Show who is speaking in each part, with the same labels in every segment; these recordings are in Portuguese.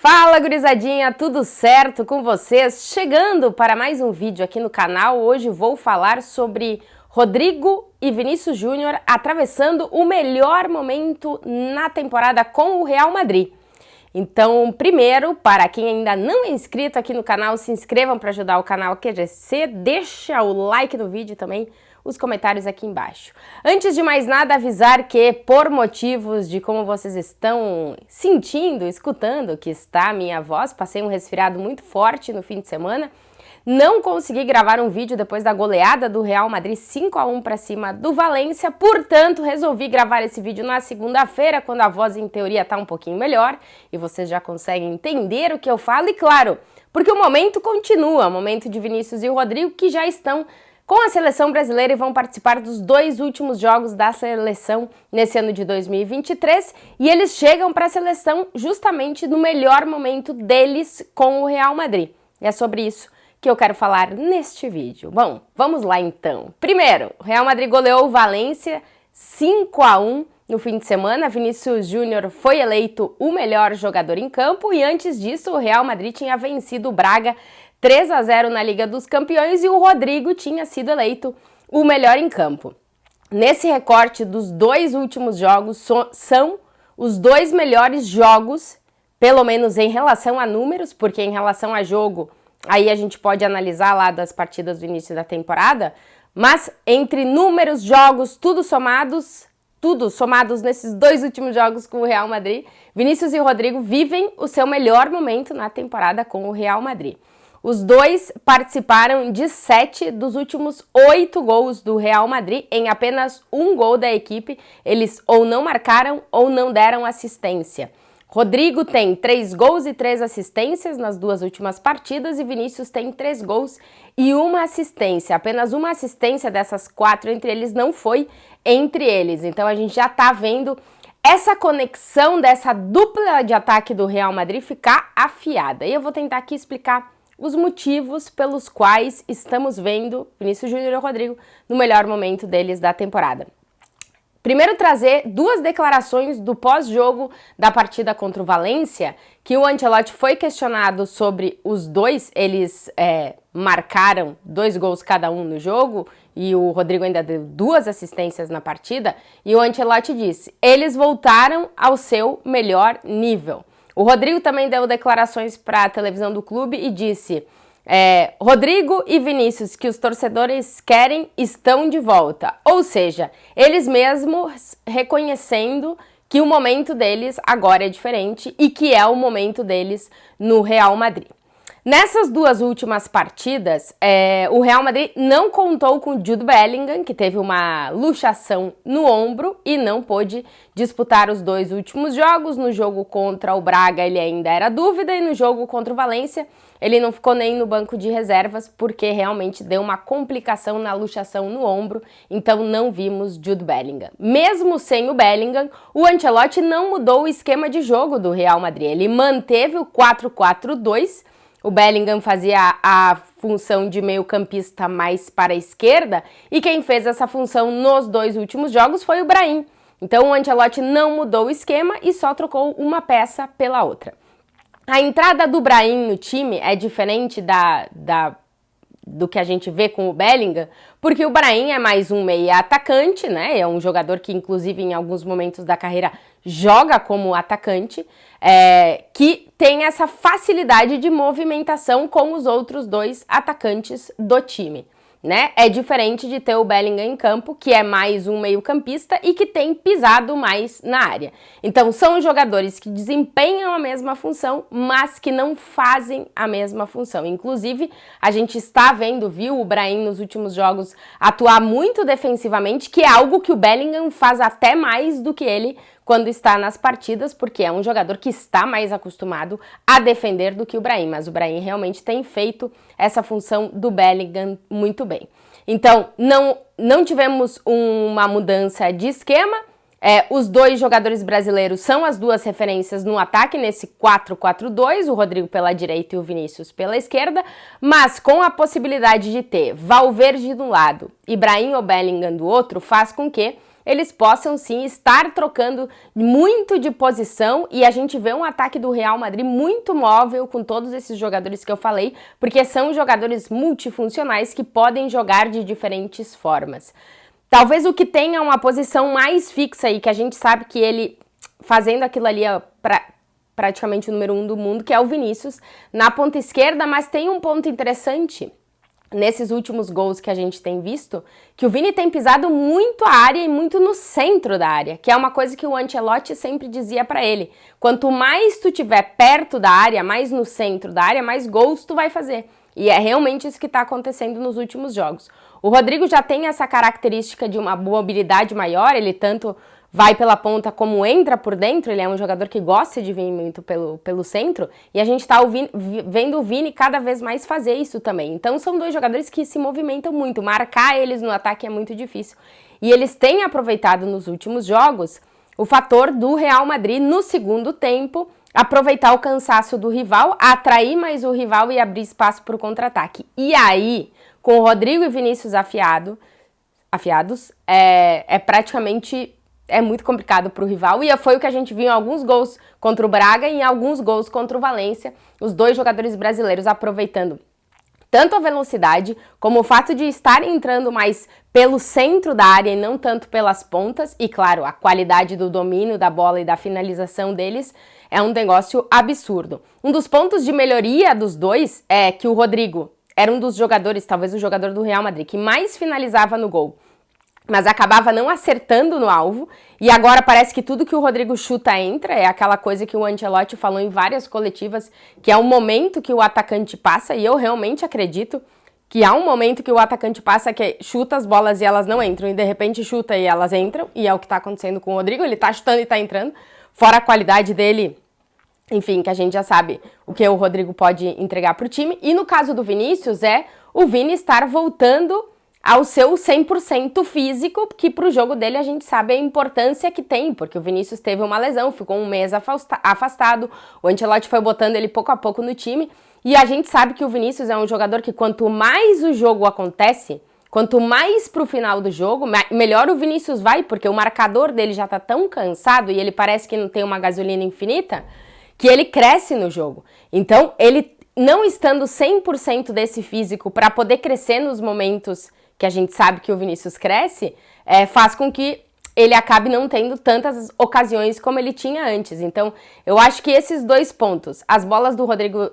Speaker 1: Fala, gurizadinha, tudo certo com vocês? Chegando para mais um vídeo aqui no canal. Hoje vou falar sobre Rodrigo e Vinícius Júnior atravessando o melhor momento na temporada com o Real Madrid. Então, primeiro, para quem ainda não é inscrito aqui no canal, se inscrevam para ajudar o canal a crescer, deixa o like no vídeo também, os comentários aqui embaixo. Antes de mais nada, avisar que, por motivos de como vocês estão sentindo, escutando que está a minha voz, passei um resfriado muito forte no fim de semana, não consegui gravar um vídeo depois da goleada do Real Madrid 5-1 para cima do Valência, portanto, resolvi gravar esse vídeo na segunda-feira, quando a voz em teoria está um pouquinho melhor e vocês já conseguem entender o que eu falo, e claro, porque o momento continua, o momento de Vinícius e o Rodrigo, que já estão com a seleção brasileira e vão participar dos dois últimos jogos da seleção nesse ano de 2023, e eles chegam para a seleção justamente no melhor momento deles com o Real Madrid. E é sobre isso que eu quero falar neste vídeo. Bom, vamos lá então. Primeiro, o Real Madrid goleou o Valência 5-1 no fim de semana. Vinícius Júnior foi eleito o melhor jogador em campo, e antes disso o Real Madrid tinha vencido o Braga 3-0 na Liga dos Campeões e o Rodrigo tinha sido eleito o melhor em campo. Nesse recorte dos dois últimos jogos, são os dois melhores jogos, pelo menos em relação a números, porque em relação a jogo, aí a gente pode analisar lá das partidas do início da temporada, mas entre números, jogos, tudo somados nesses dois últimos jogos com o Real Madrid, Vinícius e Rodrigo vivem o seu melhor momento na temporada com o Real Madrid. Os dois participaram de 7 dos últimos 8 gols do Real Madrid. Em apenas um gol da equipe, eles ou não marcaram ou não deram assistência. Rodrigo tem 3 gols e 3 assistências nas duas últimas partidas, e Vinícius tem 3 gols e 1 assistência. Apenas uma assistência dessas 4 entre eles não foi entre eles. Então a gente já tá vendo essa conexão dessa dupla de ataque do Real Madrid ficar afiada. E eu vou tentar aqui explicar os motivos pelos quais estamos vendo Vinícius Júnior e Rodrigo no melhor momento deles da temporada. Primeiro, trazer duas declarações do pós-jogo da partida contra o Valência, que o Ancelotti foi questionado sobre os dois. Eles marcaram 2 gols cada um no jogo, e o Rodrigo ainda deu 2 assistências na partida, e o Ancelotti disse: eles voltaram ao seu melhor nível. O Rodrigo também deu declarações para a televisão do clube e disse: Rodrigo e Vinícius, que os torcedores querem, estão de volta. Ou seja, eles mesmos reconhecendo que o momento deles agora é diferente e que é o momento deles no Real Madrid. Nessas duas últimas partidas, o Real Madrid não contou com Jude Bellingham, que teve uma luxação no ombro e não pôde disputar os dois últimos jogos. No jogo contra o Braga ele ainda era dúvida, e no jogo contra o Valência ele não ficou nem no banco de reservas, porque realmente deu uma complicação na luxação no ombro, então não vimos Jude Bellingham. Mesmo sem o Bellingham, o Ancelotti não mudou o esquema de jogo do Real Madrid, ele manteve o 4-4-2, o Bellingham fazia a função de meio-campista mais para a esquerda, e quem fez essa função nos dois últimos jogos foi o Brahim. Então o Ancelotti não mudou o esquema e só trocou uma peça pela outra. A entrada do Brahim no time é diferente do que a gente vê com o Bellingham, porque o Brahim é mais um meia atacante, né? É um jogador que, inclusive, em alguns momentos da carreira joga como atacante, que tem essa facilidade de movimentação com os outros dois atacantes do time, né? É diferente de ter o Bellingham em campo, que é mais um meio-campista e que tem pisado mais na área. Então, são jogadores que desempenham a mesma função, mas que não fazem a mesma função. Inclusive, a gente está viu o Brahim nos últimos jogos atuar muito defensivamente, que é algo que o Bellingham faz até mais do que ele quando está nas partidas, porque é um jogador que está mais acostumado a defender do que o Brahim, mas o Brahim realmente tem feito essa função do Bellingham muito bem. Então, não tivemos uma mudança de esquema. Os dois jogadores brasileiros são as duas referências no ataque nesse 4-4-2, o Rodrigo pela direita e o Vinícius pela esquerda, mas com a possibilidade de ter Valverde de um lado e Brahim ou Bellingham do outro, faz com que eles possam sim estar trocando muito de posição e a gente vê um ataque do Real Madrid muito móvel com todos esses jogadores que eu falei, porque são jogadores multifuncionais que podem jogar de diferentes formas. Talvez o que tenha uma posição mais fixa e que a gente sabe que ele fazendo aquilo ali é praticamente o número 1 do mundo, que é o Vinícius, na ponta esquerda, mas tem um ponto interessante nesses últimos gols que a gente tem visto, que o Vini tem pisado muito a área e muito no centro da área, que é uma coisa que o Ancelotti sempre dizia pra ele. Quanto mais tu tiver perto da área, mais no centro da área, mais gols tu vai fazer. E é realmente isso que está acontecendo nos últimos jogos. O Rodrigo já tem essa característica de uma mobilidade maior, ele tanto vai pela ponta como entra por dentro, ele é um jogador que gosta de vir muito pelo centro, e a gente está vendo o Vini cada vez mais fazer isso também. Então são dois jogadores que se movimentam muito, marcar eles no ataque é muito difícil. E eles têm aproveitado nos últimos jogos o fator do Real Madrid no segundo tempo, aproveitar o cansaço do rival, atrair mais o rival e abrir espaço para o contra-ataque. E aí, com o Rodrigo e Vinícius afiados, praticamente muito complicado para o rival, e foi o que a gente viu em alguns gols contra o Braga e em alguns gols contra o Valência, os dois jogadores brasileiros aproveitando tanto a velocidade, como o fato de estar entrando mais pelo centro da área e não tanto pelas pontas, e claro, a qualidade do domínio da bola e da finalização deles é um negócio absurdo. Um dos pontos de melhoria dos dois é que o Rodrigo era um dos jogadores, talvez o jogador do Real Madrid, que mais finalizava no gol, mas acabava não acertando no alvo, e agora parece que tudo que o Rodrigo chuta entra, é aquela coisa que o Ancelotti falou em várias coletivas, que é um momento que o atacante passa, e eu realmente acredito que há um momento que o atacante passa que chuta as bolas e elas não entram, e de repente chuta e elas entram, e é o que tá acontecendo com o Rodrigo, ele tá chutando e tá entrando, fora a qualidade dele, enfim, que a gente já sabe o que o Rodrigo pode entregar pro time, e no caso do Vinícius é o Vini estar voltando ao seu 100% físico, que pro jogo dele a gente sabe a importância que tem, porque o Vinícius teve uma lesão, ficou um mês afastado, o Ancelotti foi botando ele pouco a pouco no time, e a gente sabe que o Vinícius é um jogador que quanto mais o jogo acontece, quanto mais pro final do jogo, melhor o Vinícius vai, porque o marcador dele já tá tão cansado e ele parece que não tem uma gasolina infinita, que ele cresce no jogo. Então, ele não estando 100% desse físico para poder crescer nos momentos que a gente sabe que o Vinícius cresce, faz com que ele acabe não tendo tantas ocasiões como ele tinha antes. Então, eu acho que esses dois pontos, as bolas do Rodrigo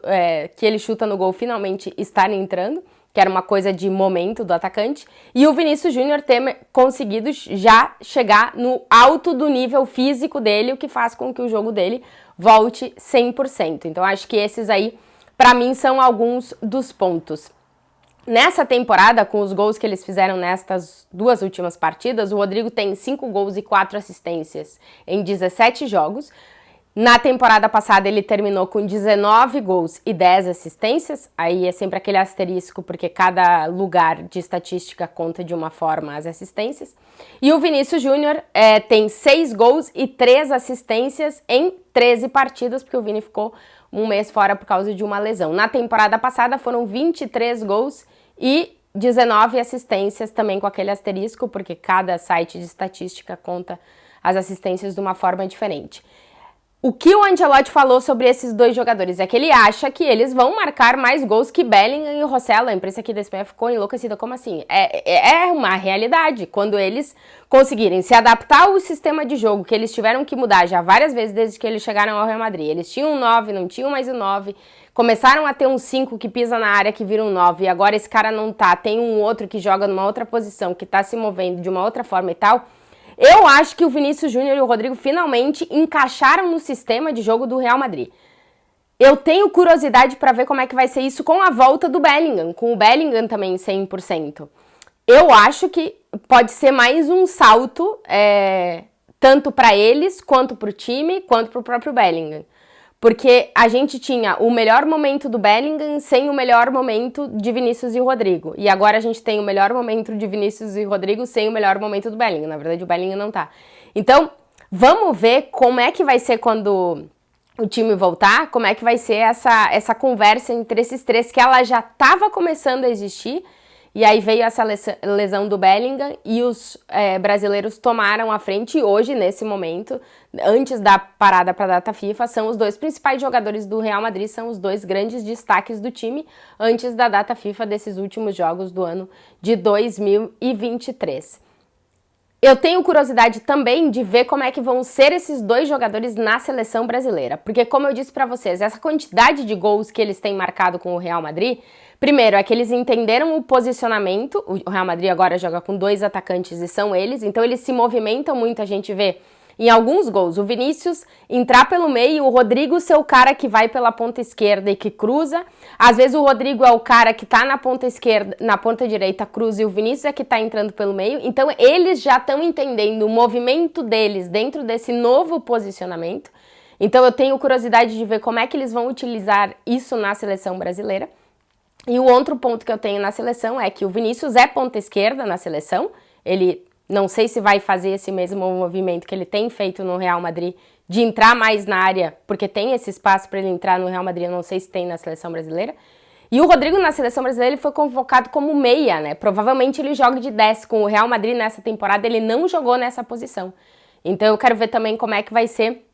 Speaker 1: que ele chuta no gol finalmente estarem entrando, que era uma coisa de momento do atacante, e o Vinícius Júnior ter conseguido já chegar no alto do nível físico dele, o que faz com que o jogo dele volte 100%. Então, acho que esses aí, para mim, são alguns dos pontos. Nessa temporada, com os gols que eles fizeram nestas duas últimas partidas, o Rodrigo tem 5 gols e 4 assistências em 17 jogos. Na temporada passada ele terminou com 19 gols e 10 assistências, aí é sempre aquele asterisco porque cada lugar de estatística conta de uma forma as assistências. E o Vinícius Júnior tem 6 gols e 3 assistências em 13 partidas, porque o Vini ficou um mês fora por causa de uma lesão. Na temporada passada foram 23 gols e 19 assistências, também com aquele asterisco, porque cada site de estatística conta as assistências de uma forma diferente. O que o Ancelotti falou sobre esses dois jogadores é que ele acha que eles vão marcar mais gols que Bellingham e Rossello. A imprensa aqui da Espanha ficou enlouquecida. Como assim? É uma realidade. Quando eles conseguirem se adaptar ao sistema de jogo, que eles tiveram que mudar já várias vezes desde que eles chegaram ao Real Madrid. Eles tinham um 9, não tinham mais um 9. Começaram a ter um 5 que pisa na área, que vira um 9. E agora esse cara não tá. Tem um outro que joga numa outra posição, que tá se movendo de uma outra forma e tal. Eu acho que o Vinícius Júnior e o Rodrigo finalmente encaixaram no sistema de jogo do Real Madrid. Eu tenho curiosidade para ver como é que vai ser isso com a volta do Bellingham, com o Bellingham também 100%. Eu acho que pode ser mais um salto, tanto para eles, quanto para o time, quanto para o próprio Bellingham. Porque a gente tinha o melhor momento do Bellingham sem o melhor momento de Vinícius e Rodrigo. E agora a gente tem o melhor momento de Vinícius e Rodrigo sem o melhor momento do Bellingham. Na verdade, o Bellingham não tá. Então, vamos ver como é que vai ser quando o time voltar, como é que vai ser essa conversa entre esses três, que ela já estava começando a existir. e aí veio essa lesão do Bellingham e os brasileiros tomaram a frente e hoje, nesse momento, antes da parada para a data FIFA, são os dois principais jogadores do Real Madrid, são os dois grandes destaques do time antes da data FIFA desses últimos jogos do ano de 2023. Eu tenho curiosidade também de ver como é que vão ser esses dois jogadores na seleção brasileira, porque como eu disse para vocês, essa quantidade de gols que eles têm marcado com o Real Madrid, primeiro é que eles entenderam o posicionamento, o Real Madrid agora joga com dois atacantes e são eles, então eles se movimentam muito, a gente vê em alguns gols, o Vinícius entrar pelo meio, o Rodrigo ser o cara que vai pela ponta esquerda e que cruza. Às vezes o Rodrigo é o cara que tá na ponta esquerda, na ponta direita, cruza, e o Vinícius é que tá entrando pelo meio. Então eles já estão entendendo o movimento deles dentro desse novo posicionamento. Então eu tenho curiosidade de ver como é que eles vão utilizar isso na seleção brasileira. E o outro ponto que eu tenho na seleção é que o Vinícius é ponta esquerda na seleção, ele... Não sei se vai fazer esse mesmo movimento que ele tem feito no Real Madrid, de entrar mais na área, porque tem esse espaço para ele entrar no Real Madrid, eu não sei se tem na seleção brasileira. E o Rodrigo na seleção brasileira ele foi convocado como meia, né? Provavelmente ele joga de 10 com o Real Madrid nessa temporada, ele não jogou nessa posição. Então eu quero ver também como é que vai ser.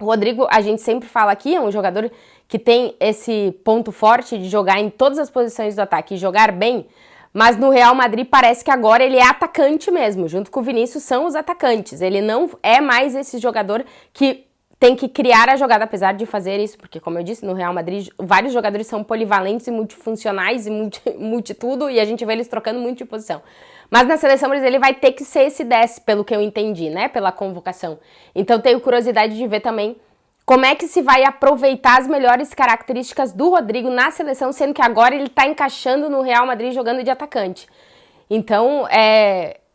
Speaker 1: O Rodrigo, a gente sempre fala aqui, é um jogador que tem esse ponto forte de jogar em todas as posições do ataque e jogar bem. Mas no Real Madrid parece que agora ele é atacante mesmo, junto com o Vinícius são os atacantes. Ele não é mais esse jogador que tem que criar a jogada, apesar de fazer isso, porque como eu disse, no Real Madrid vários jogadores são polivalentes e multifuncionais e multitudo, e a gente vê eles trocando muito de posição. Mas na seleção brasileira ele vai ter que ser esse 10, pelo que eu entendi, né, pela convocação. Então tenho curiosidade de ver também como é que se vai aproveitar as melhores características do Rodrigo na seleção, sendo que agora ele está encaixando no Real Madrid jogando de atacante. Então,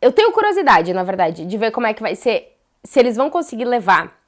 Speaker 1: eu tenho curiosidade, na verdade, de ver como é que vai ser, se eles vão conseguir levar,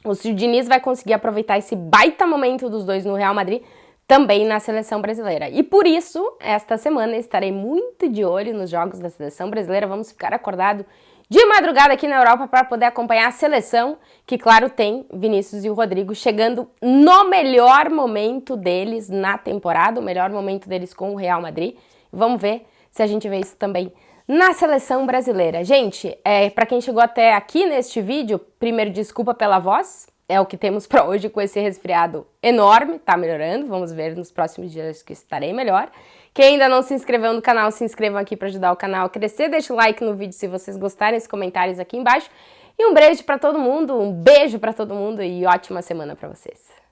Speaker 1: ou se o Diniz vai conseguir aproveitar esse baita momento dos dois no Real Madrid, também na seleção brasileira. E por isso, esta semana estarei muito de olho nos jogos da seleção brasileira, vamos ficar acordados de madrugada aqui na Europa para poder acompanhar a seleção, que claro tem Vinícius e o Rodrigo chegando no melhor momento deles na temporada, o melhor momento deles com o Real Madrid. Vamos ver se a gente vê isso também na seleção brasileira. Gente, para quem chegou até aqui neste vídeo, primeiro desculpa pela voz, é o que temos para hoje com esse resfriado enorme, tá melhorando, vamos ver nos próximos dias que estarei melhor. Quem ainda não se inscreveu no canal, se inscrevam aqui para ajudar o canal a crescer, deixa o like no vídeo se vocês gostarem, os comentários aqui embaixo. E um beijo para todo mundo e ótima semana para vocês.